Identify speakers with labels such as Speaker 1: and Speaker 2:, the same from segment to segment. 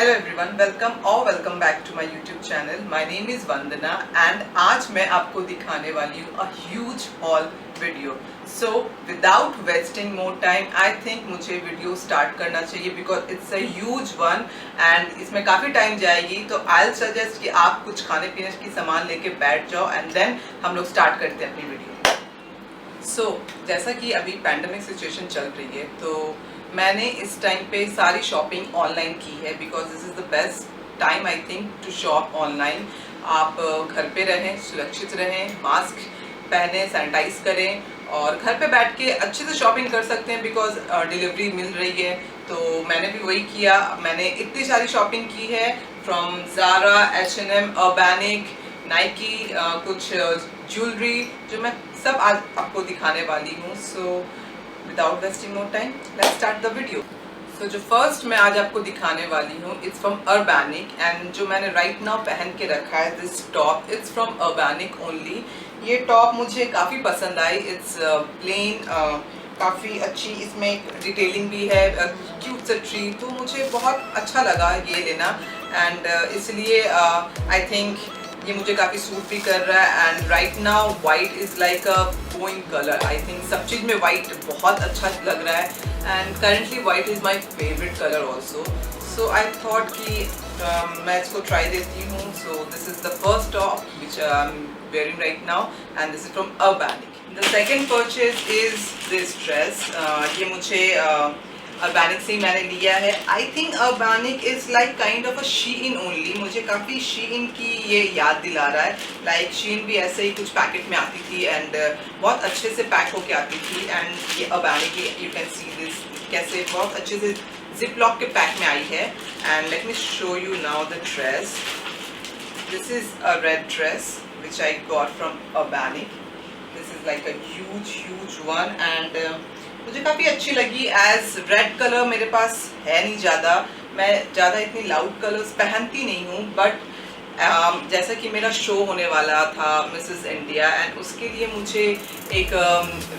Speaker 1: Hello everyone, welcome back to my YouTube channel. My name is Vandana and आज मैं आपको दिखाने वाली हूँ a huge haul video. So without wasting more time I think मुझे video start करना चाहिए because it's a huge one and इसमें काफ़ी टाइम जाएगी। तो आई सजेस्ट कि आप कुछ खाने पीने की सामान लेके बैठ जाओ एंड देन हम लोग स्टार्ट करते हैं अपनी वीडियो। जैसा कि अभी पैंडेमिक सिचुएशन चल रही है तो मैंने इस टाइम पे सारी शॉपिंग ऑनलाइन की है because this is the best time I think to shop online. आप घर पे रहें, सुरक्षित रहें, मास्क पहने, सैनिटाइज करें और घर पे बैठ के अच्छे से शॉपिंग कर सकते हैं बिकॉज डिलीवरी मिल रही है। तो मैंने भी वही किया। मैंने इतनी सारी शॉपिंग की है from Zara, H&M, Urbanic, Nike, कुछ ज्वेलरी जो मैं सब आज आपको दिखाने वाली हूँ। So without wasting more time let's start the video. So जो फर्स्ट मैं आज आपको दिखाने वाली हूँ इट्स फ्रॉम अर्बैनिक एंड जो मैंने राइट नाउ पहन के रखा है this top it's from Urbanic only. ये टॉप मुझे काफ़ी पसंद आई। इट्स प्लेन, काफ़ी अच्छी इसमें डिटेलिंग भी है, क्यूट सा ट्री, तो मुझे बहुत अच्छा लगा ये लेना एंड इसलिए आई थिंक ये मुझे काफ़ी सूट भी कर रहा है। And right now white is like a going colour. I think सब चीज़ में वाइट बहुत अच्छा लग रहा है and currently white is my favourite colour also. So I thought कि मैं इसको ट्राई देती हूँ। So this is the first top which I am wearing right now and this is from Urbanic. The second purchase is this dress. ये मुझे Urbanic से ही मैंने लिया है। I think Urbanic is like kind of a Shein only. मुझे काफ़ी Shein की ये याद दिला रहा है। Like Shein भी ऐसे ही कुछ पैकेट में आती थी एंड बहुत अच्छे से पैक होके आती थी एंड ये Urbanic you can see this कैसे बहुत अच्छे से जिप लॉक के पैक में आई है। And let me show you now the dress. This is a red dress which I got from Urbanic. This is like a huge one and मुझे काफ़ी अच्छी लगी। एज रेड कलर मेरे पास है नहीं ज़्यादा, मैं ज़्यादा इतनी लाउड कलर्स पहनती नहीं हूँ बट जैसा कि मेरा शो होने वाला था मिसेस इंडिया एंड उसके लिए मुझे एक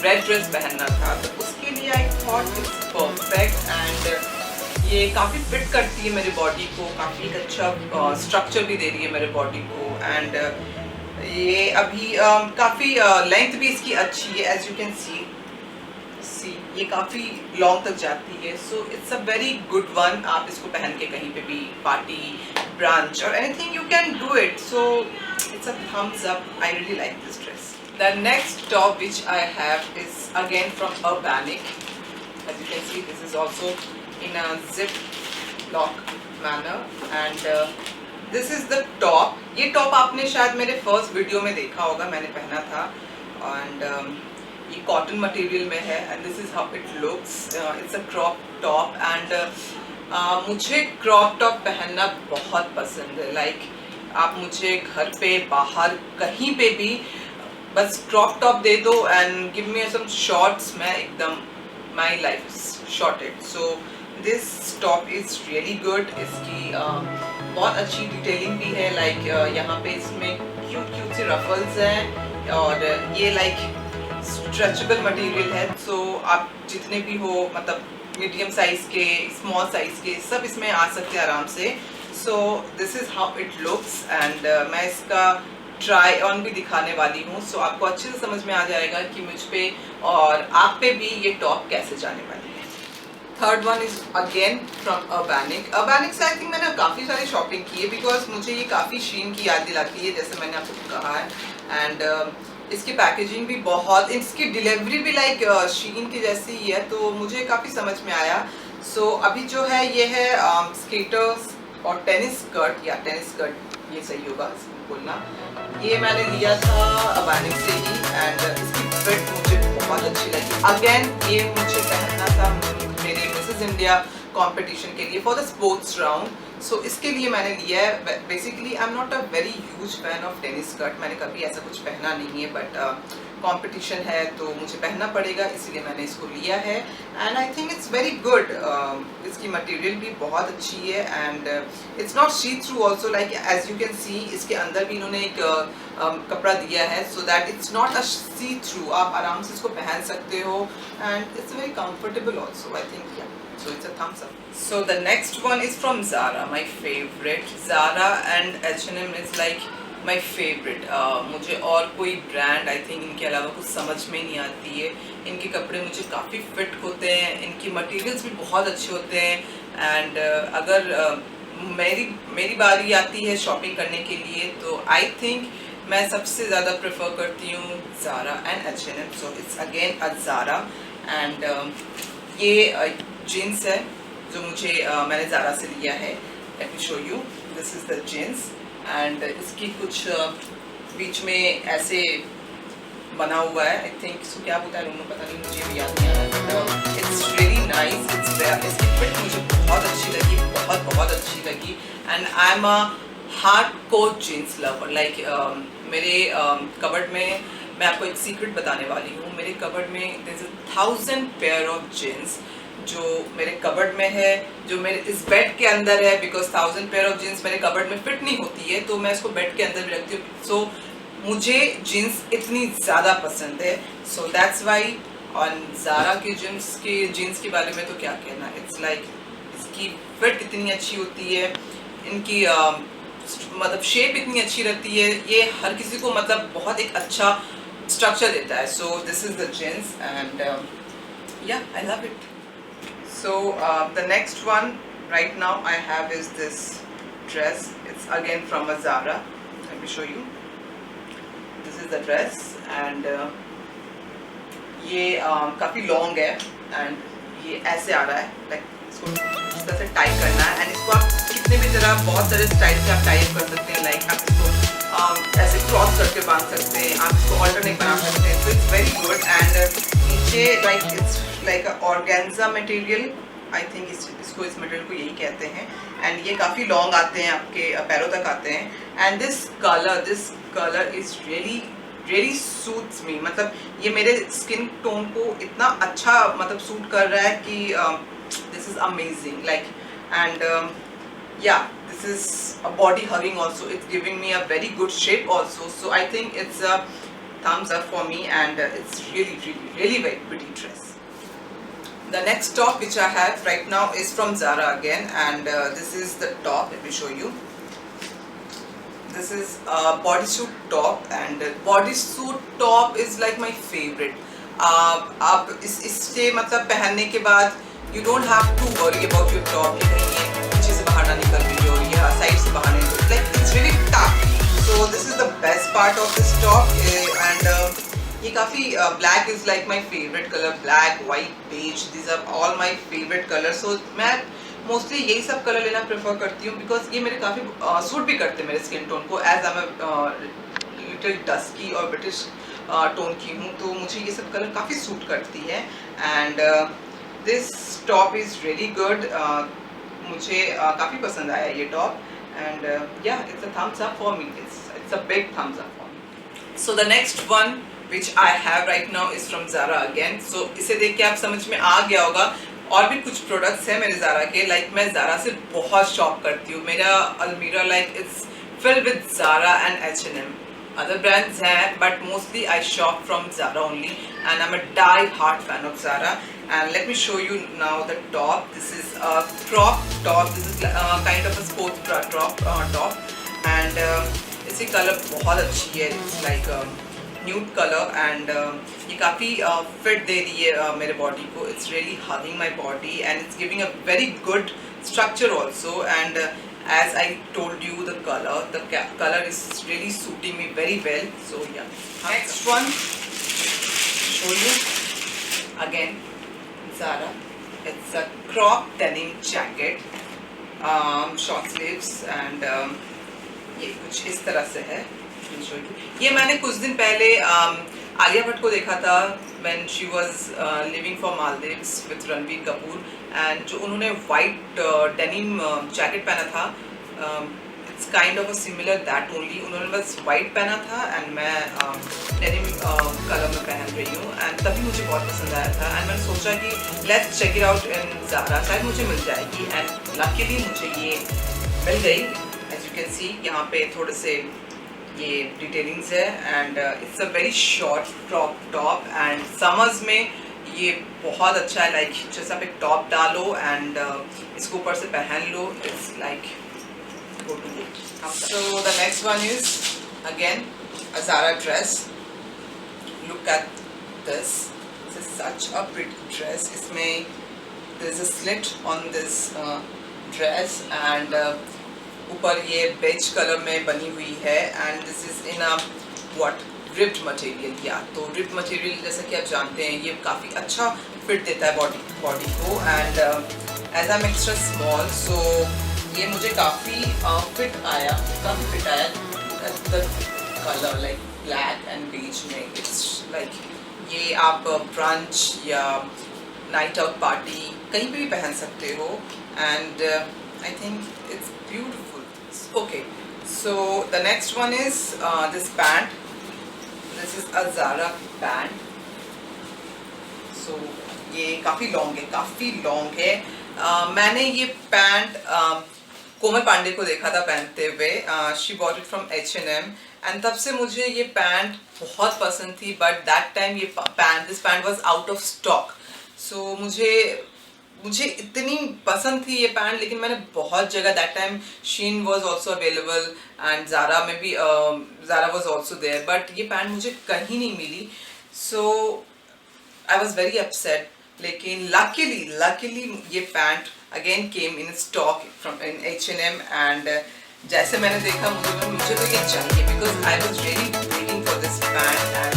Speaker 1: रेड ड्रेस पहनना था तो उसके लिए I thought it's perfect and ये काफ़ी फिट करती है मेरी बॉडी को, काफ़ी एक अच्छा स्ट्रक्चर भी दे रही है मेरे बॉडी को एंड ये अभी काफ़ी लेंथ भी इसकी अच्छी है। एज यू कैन सी ये काफ़ी लॉन्ग तक जाती है। So it's a very good one. आप इसको पहन के कहीं पे भी पार्टी, ब्रांच और anything you can do it. So it's a thumbs up. I really like this dress. The next top which I have is again from Urbanic. As you can see this is also in a zip lock manner and this is the top. ये top आपने शायद मेरे first video में देखा होगा, मैंने पहना था एंड ये कॉटन मटेरियल में है and this is how it looks. It's a crop top and मुझे क्रॉप टॉप पहनना बहुत पसंद है। लाइक आप मुझे घर पे बाहर कहीं पे भी बस क्रॉप टॉप दे दो and give me some shorts, मैं एकदम my life sorted. So this top is really good. इसकी बहुत अच्छी डिटेलिंग भी है। लाइक यहाँ पे इसमें क्यूट से रफल्स हैं और ये लाइक स्ट्रेचेबल मटेरियल है। सो आप जितने भी हो मतलब मीडियम साइज़ के, स्मॉल साइज़ के सब इसमें आ सकते हैं आराम से। So this is how it looks and मैं इसका ट्राई ऑन भी दिखाने वाली हूँ। सो आपको अच्छे से समझ में आ जाएगा कि मुझ पे और आप पे भी ये टॉप कैसे जाने वाली है। Third one is again from Urbanic. Urbanic से आई थिंक मैंने काफ़ी सारी शॉपिंग की है बिकॉज मुझे ये काफ़ी शीन की याद दिलाती है जैसे मैंने आपको कहा है एंड इसकी पैकेजिंग भी बहुत, इसकी डिलीवरी भी लाइक शीन की जैसी ही है तो मुझे काफ़ी समझ में आया। सो अभी जो है ये है स्केटर्स और टेनिस स्कर्ट या टेनिस स्कर्ट ये सही होगा बोलना। ये मैंने लिया था अर्बैनिक से ही एंड इसकी फिट मुझे बहुत अच्छी लगी। अगेन ये मुझे पहनना था मेरे मिसेस इंडिया कंपटीशन के लिए फॉर द स्पोर्ट्स राउंड। सो इसके लिए मैंने लिया है। Basically I am not a very huge fan of tennis skirt, मैंने कभी ऐसा कुछ पहना नहीं है बट कंपटीशन है तो मुझे पहनना पड़ेगा इसलिए मैंने इसको लिया है and I think it's very good. इसकी मटेरियल भी बहुत अच्छी है and it's not see through also. Like as you can see इसके अंदर भी इन्होंने एक कपड़ा दिया है so that it's not a see through. आप आराम से इसको पहन सकते हो and it's very comfortable also I think. So it's a thumbs up. So the next one is from Zara, my favorite. Zara and H&M is like my favorite. मुझे और कोई ब्रांड आई थिंक इनके अलावा कुछ समझ में नहीं आती है. इनके कपड़े मुझे काफ़ी फिट होते हैं, इनकी मटेरियल्स भी बहुत अच्छे होते हैं. एंड अगर मेरी बारी आती है शॉपिंग करने के लिए तो आई थिंक मैं सबसे ज़्यादा प्रेफर करती हूँ Zara and H&M. So it's again a Zara. And ये जीन्स है जो मुझे मैंने Zara से लिया है. Let me show you. This is the jeans and इसकी कुछ बीच में ऐसे बना हुआ है. आई थिंक इसको क्या बोलता है रूम में पता नहीं, मुझे भी याद नहीं आ रहा. It's really nice. इसकी फिट मुझे बहुत अच्छी लगी, बहुत अच्छी लगी. And I am a hardcore jeans lover. Like मेरे कबर्ड में मैं आपको एक सीक्रेट बताने वाली हूँ. मेरे कबर्ड में there is 1000 pair of jeans जो मेरे कबर्ड में है, जो मेरे इस बेड के अंदर है. बिकॉज 1000 पेयर ऑफ जीन्स मेरे कबर्ड में फिट नहीं होती है तो मैं इसको बेड के अंदर भी रखती हूँ. सो मुझे जीन्स इतनी ज़्यादा पसंद है. So that's why on Zara की जीन्स के बारे में तो क्या कहना. इट्स लाइक इसकी फिट इतनी अच्छी होती है, इनकी मतलब शेप इतनी अच्छी रहती है. ये हर किसी को मतलब बहुत एक अच्छा स्ट्रक्चर देता है. So this is the jeans and yeah I love it. So the next one right now I have is this dress. It's again from a Zara. Let me show you. This is the dress and ये काफ़ी long है and ये ऐसे आ रहा है. Like इसको इस तरह से टाई करना है एंड इसको आप कितने भी तरह बहुत सारे स्टाइल से आप टाई कर सकते हैं. लाइक आप इसको ऐसे क्रॉस करके बांध सकते हैं, आप इसको ऑल्टरनेट बना सकते हैं. तो इट्स वेरी गुड. एंड नीचे like it's like a organza material. I think इसको इस मटेरियल को यही कहते हैं. एंड ये काफ़ी लॉन्ग आते हैं, आपके पैरों तक आते हैं. And this colour is really suits me. मतलब ये मेरे स्किन टोन को इतना अच्छा मतलब सूट कर रहा है कि this is amazing. Like and yeah this is a body hugging also. It's giving me a very good shape also. So I think it's a thumbs up for me and it's really very pretty dress. The next top which I have right now is from Zara again and this is the top. Let me show you. This is a bodysuit top and bodysuit top is like my favorite. आप इससे मतलब पहनने के बाद you don't have to worry about your top कि कहीं ये पीछे से बाहर ना निकल रही हो या साइड से बाहर नहीं. Like it's really tough. So this is the best part of this top and ये काफ़ी black is like my favorite color. Black, white, beige, these are all my favorite colors. So मैं mostly यही सब colour लेना prefer करती हूँ because ये मेरे काफ़ी सूट भी करते हैं मेरे स्किन टोन को. As I am little dusky और ब्रिटिश टोन की हूँ तो मुझे ये सब कलर काफ़ी सूट करती है. And this top is really good. मुझे काफ़ी पसंद आया ये top. And yeah, it's a thumbs up for me. It's a big thumbs up for me. So the next one which I have right now is from Zara again. So इसे देख के आप समझ में आ गया होगा. और भी कुछ प्रोडक्ट्स हैं मेरे Zara के. लाइक मैं Zara से बहुत शॉप करती हूँ. मेरा अलमीरा like it's filled with Zara and H&M. Other brands हैं but mostly I shop from Zara only and I'm a die-hard fan of Zara. And let me show you now the top. This is a crop top. This is kind of a sports bra top and इसकी colour बहुत अच्छी है. It's like nude color and ये काफ़ी fit दे रही है मेरे body को. It's really hugging my body and it's giving a very good structure also. And as I told you, the color is really suiting me very well. So yeah. Next one, show you again. Zara. It's a crop denim jacket, short sleeves and ये कुछ इस तरह से है. ये मैंने कुछ दिन पहले आलिया भट्ट को देखा था when she was living for Maldives with Ranbir Kapoor and जो उन्होंने white denim jacket पहना था. It's kind of a similar that only. उन्होंने बस white पहना था and मैं denim कलर में पहन रही हूँ and तभी मुझे बहुत पसंद आया था and मैंने सोचा कि let's check it out in Zara. शायद मुझे मिल जाएगी and luckily मुझे ये मिल गई. As you can see यहाँ पे थोड़े से ये डिटेलिंग्स है and it's a very short crop top and summers में ये बहुत अच्छा है, लाइक जैसे आप एक टॉप डालो एंड इसको ऊपर से पहन लो, it's like go to go. So the next one is again a Zara dress. Look at this. This is such a pretty dress. इसमें there is a slit on this dress and ऊपर ये beige color में बनी हुई है and this is in a what ribbed material. या तो ribbed material जैसा कि आप जानते हैं ये काफ़ी अच्छा fit देता है body को and as I'm extra small so ये मुझे काफ़ी फिट आया, the colour like black and beige में इट्स लाइक ये आप ब्रंच या नाइट आउट पार्टी कहीं पे भी पहन सकते हो and I think it's beautiful. Okay, so the next one is this pant. This is a Zara pant. So ये काफ़ी लॉन्ग है. मैंने ये पैंट कोमल पांडे को देखा था पहनते हुए. She bought it from H&M and तब से मुझे ये पैंट बहुत पसंद थी, बट दैट टाइम ये this pant was out of stock. So मुझे इतनी पसंद थी ये पैंट, लेकिन मैंने बहुत जगह that time Shein was also available and Zara में भी Zara was also there, but ये पैंट मुझे कहीं नहीं मिली. So I was very upset. लेकिन लकीली ये pant again came in stock from in H&M and जैसे मैंने देखा मुझे तो ये चाहिए because I was really waiting for this pant and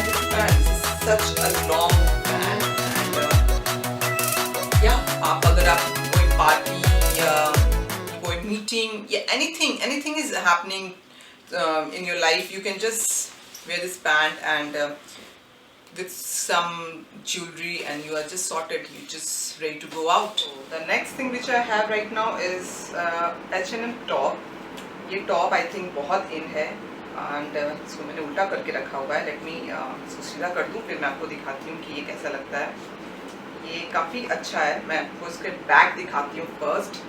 Speaker 1: this pant is such a long pant and या आप कोई पार्टी या कोई मीटिंग या anything is happening in your life, you can just wear this pant and with some jewelry and you are just sorted, you just ready to go out. The next thing which I have right now is H&M top. ये top I think बहुत in है and इसको मैंने उल्टा करके रखा हुआ है. Let me इसको सीधा कर दूँ, फिर मैं आपको दिखाती हूँ कि ये कैसा लगता है. ये काफ़ी अच्छा है. मैं आपको इसके बैक दिखाती हूँ फर्स्ट.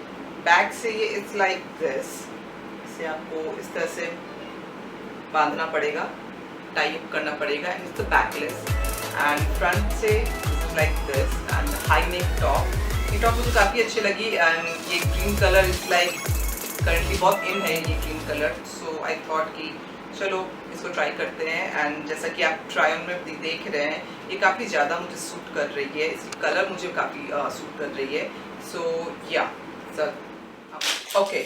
Speaker 1: बैक से ये इट्स लाइक दिस. इसे आपको इस तरह से बांधना पड़ेगा, टाई अप करना पड़ेगा and it's backless and front से like this and high neck top. ये टॉप मुझे काफ़ी अच्छी लगी एंड ये green colour is like currently बहुत इन है ये green colour. So I thought कि चलो इसको ट्राई करते हैं एंड जैसा कि आप ट्राई ऑन में देख रहे हैं ये काफ़ी ज़्यादा मुझे सूट कर रही है. इसकी कलर मुझे काफ़ी सूट कर रही है. So yeah okay,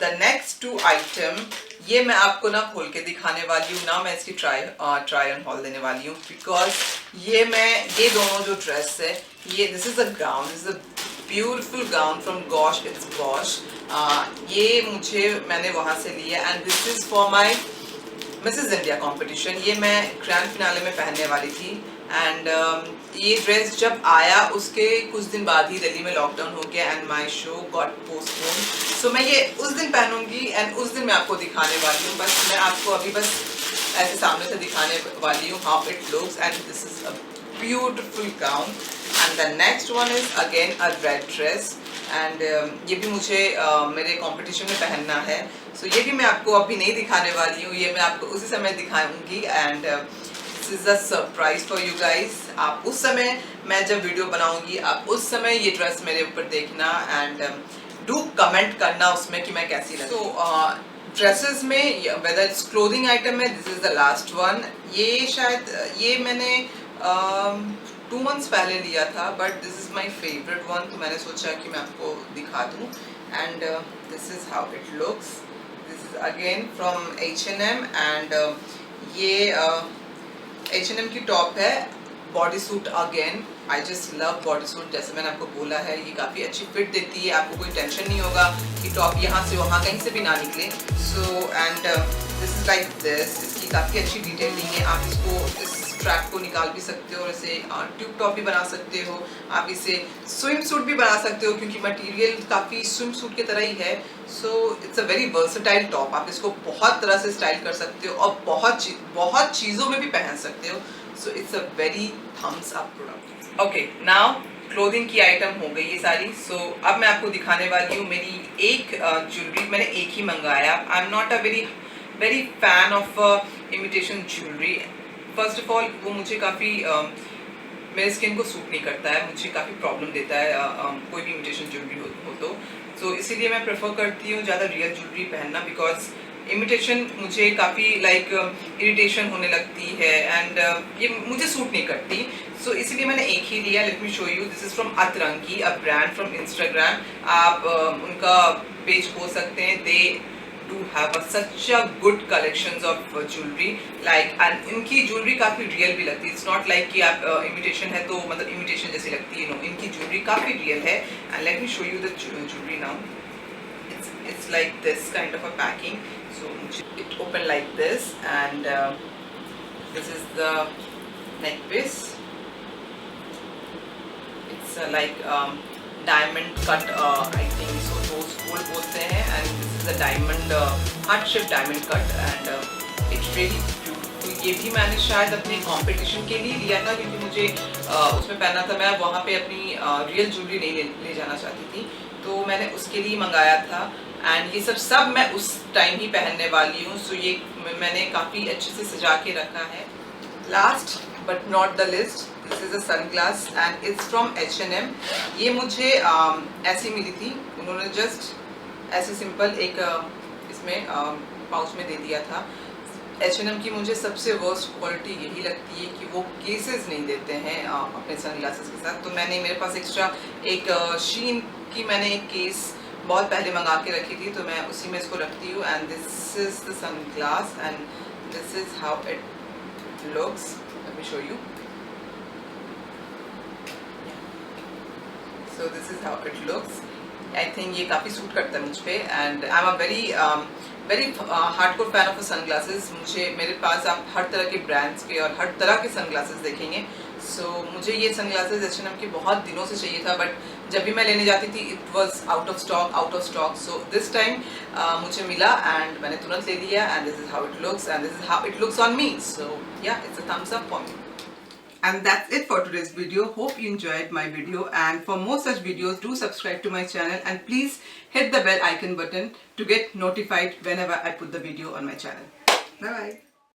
Speaker 1: the next two item ये मैं आपको ना खोल के दिखाने वाली हूँ ना, मैं इसकी ट्राई ऑन हॉल देने वाली हूँ बिकॉज ये दोनों जो ड्रेस है ये this is a gown, this is a beautiful gown from gosh. It's gosh. ये मैंने वहाँ से लिया and this is for my Mrs India competition. ये मैं ग्रैंड फिनाले में पहनने वाली थी एंड ये ड्रेस जब आया उसके कुछ दिन बाद ही दिल्ली में लॉकडाउन हो गया and my show got postponed. So मैं ये उस दिन पहनूंगी एंड उस दिन मैं आपको दिखाने वाली हूँ. बस मैं आपको अभी बस ऐसे सामने से दिखाने वाली हूँ how it looks and this is a beautiful gown. And the next one is again a red dress and ये भी मुझे मेरे कंपटीशन में पहनना है. सो ये भी मैं आपको अभी नहीं दिखाने वाली हूँ, ये मैं आपको उसी समय दिखाऊंगी and this is a surprise for you guys. आप उस समय मैं जब वीडियो बनाऊंगी आप उस समय ये ड्रेस मेरे ऊपर देखना एंड डू कमेंट करना उसमें कि मैं कैसी लगी. सो ड्रेसेस में वेदर इट्स क्लोथिंग आइटम में this is the last one. ये शायद ये मैंने 2 months पहले लिया था but this is my favourite one, तो मैंने सोचा कि मैं आपको दिखा दूँ and this is how it looks. This is again from H&M and ये H&M की टॉप है. Body suit again, I just love body suit. जैसे मैंने आपको बोला है ये काफ़ी अच्छी फिट देती है, आपको कोई टेंशन नहीं होगा कि टॉप यहाँ से वहाँ कहीं से भी ना निकले. So and this is like this. इसकी काफ़ी अच्छी डिटेलिंग है. आप इसको इस स्ट्रैप को निकाल भी सकते हो और इसे ट्यूब टॉप भी बना सकते हो. आप इसे स्विम सूट भी बना सकते हो क्योंकि मटेरियल काफ़ी स्विम सूट की तरह ही है. So it's a very versatile top. आप इसको बहुत तरह से स्टाइल कर सकते हो और बहुत चीज़ों में भी पहन सकते हो. So it's a very thumbs up product. Okay, now clothing की आइटम हो गई ये सारी. सो अब मैं आपको दिखाने वाली हूँ मेरी एक ज्वेलरी. मैंने एक ही मंगाया. I am not a very fan of imitation jewellery. First of all वो मुझे काफ़ी मेरे स्किन को सूट नहीं करता है, मुझे काफ़ी प्रॉब्लम देता है कोई भी इमिटेशन ज्वेलरी हो तो। सो इसीलिए मैं प्रेफर करती हूँ ज़्यादा रियल ज्वेलरी पहनना, बिकॉज इमिटेशन मुझे काफ़ी लाइक इरिटेशन होने लगती है एंड ये मुझे सूट नहीं करती। सो इसीलिए मैंने एक ही लिया। Late me show you, this is from अतरंगी, अ ब्रांड फ्रॉम इंस्टाग्राम। आप उनका पेज खोल सकते हैं। दे do have such a good collections of jewelry like, and इनकी ज्वेलरी काफ़ी रियल भी लगती है। इट्स नॉट लाइक कि आप इमिटेशन है तो मतलब इमिटेशन जैसी लगती है, नो, इनकी ज्वेलरी काफ़ी रियल है। And let me show you the jewellery now. It's like this kind of a packing, so it open like this, and this is the neck piece. It's like diamond cut, I think so, rose gold बोलते हैं, and this is a diamond heart shaped diamond cut, and it's really beautiful। ये भी मैंने शायद अपने competition के लिए लिया था, क्योंकि मुझे उसमें पहनना था। मैं वहाँ पे अपनी रियल ज्वेलरी नहीं ले जाना चाहती थी, तो मैंने उसके लिए मंगाया था। एंड ये सब मैं उस टाइम ही पहनने वाली हूँ। सो ये मैंने काफ़ी अच्छे से सजा के रखा है। Last but not the list, this is a sunglass and it's from H&M। ये मुझे ऐसी मिली थी, उन्होंने जस्ट ऐसे सिंपल एक इसमें पाउच में दे दिया था। H&M की मुझे सबसे वर्स्ट क्वालिटी यही लगती है कि वो केसेस नहीं देते हैं अपने सनग्लासेस के साथ। तो मेरे पास एक्स्ट्रा एक शीन की मैंने एक केस बहुत पहले मंगा के रखी थी, तो मैं उसी में इसको रखती हूँ। And this is the sunglass and this is how it looks. Late me show you. So this is how it looks. I think ये काफ़ी सूट करता है मुझ पे, and I am a very hardcore fan of sunglasses. मेरे पास आप हर तरह के ब्रांड्स के और हर तरह के सनग्लासेस देखेंगे। सो मुझे ये सनग्लासेस H&M की बहुत दिनों से चाहिए था, बट जब भी मैं लेने जाती थी it was out of stock. So this time मुझे मिला एंड मैंने तुरंत ले लिया। And this is how it looks, and this is how it looks on me. So yeah, it's a thumbs up for me. And that's it for today's video. Hope you enjoyed my video, and for more such videos do subscribe to my channel, and please hit the bell icon button to get notified whenever I put the video on my channel. Bye bye.